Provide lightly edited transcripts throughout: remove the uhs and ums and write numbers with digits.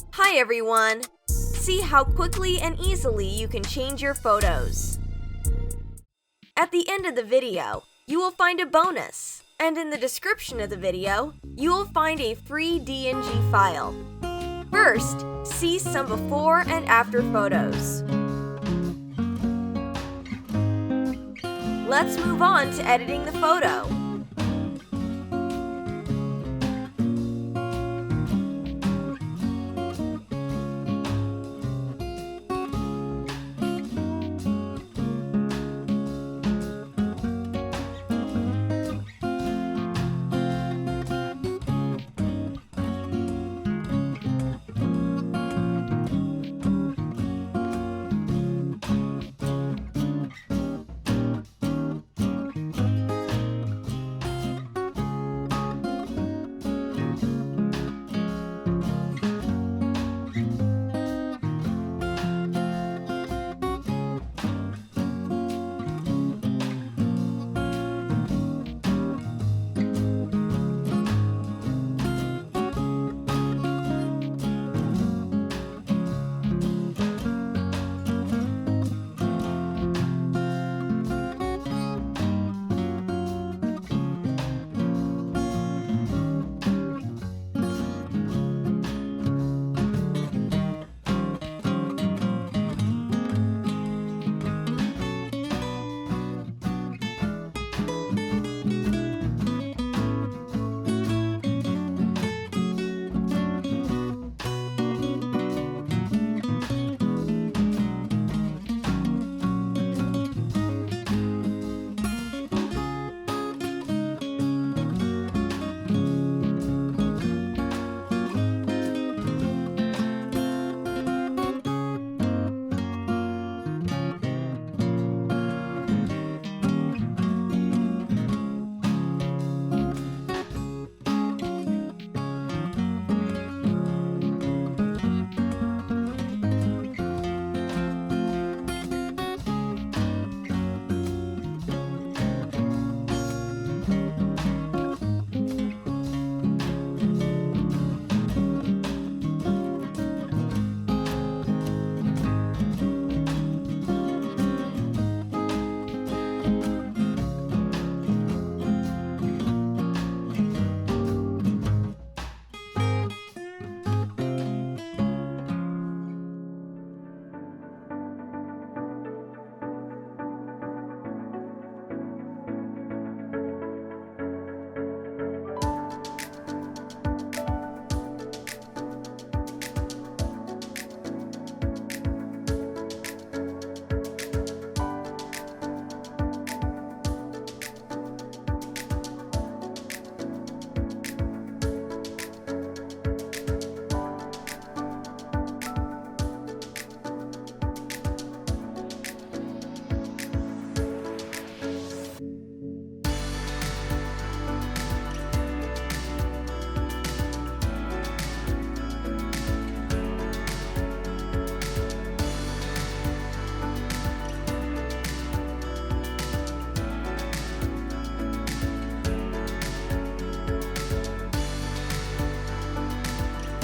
Hi everyone! See how quickly and easily you can change your photos. At the end of the video, you will find a bonus, and in the description of the video, you will find a free DNG file. First, see some before and after photos. Let's move on to editing the photo.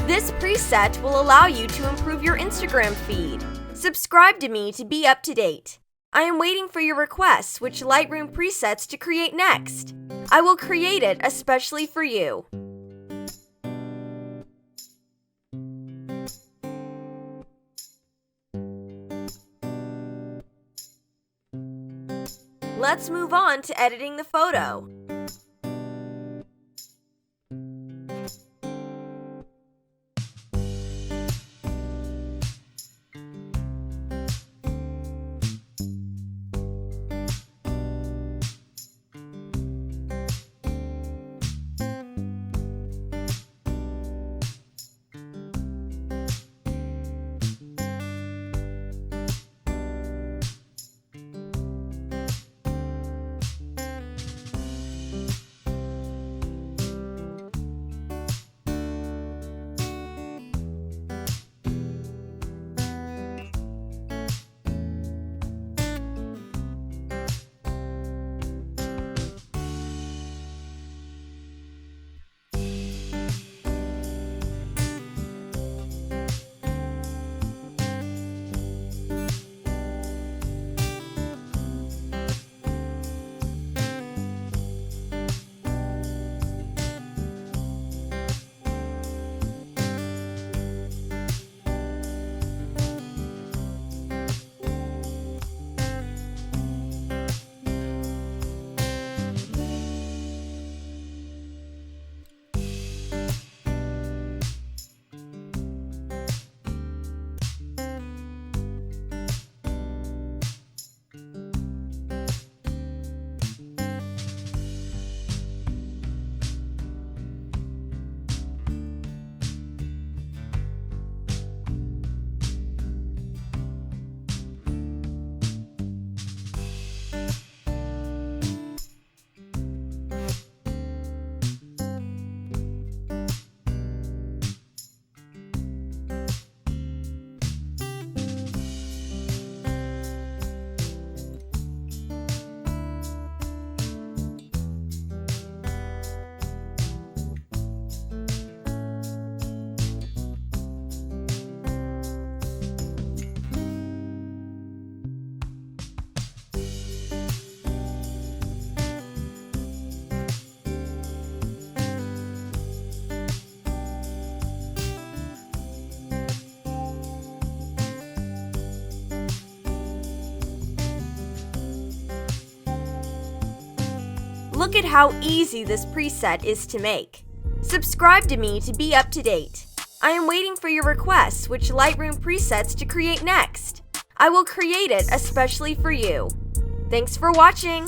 This preset will allow you to improve your Instagram feed. Subscribe to me to be up to date. I am waiting for your requests which Lightroom presets to create next. I will create it especially for you. Let's move on to editing the photo. Look at how easy this preset is to make. Subscribe to me to be up to date. I am waiting for your requests which Lightroom presets to create next. I will create it especially for you. Thanks for watching!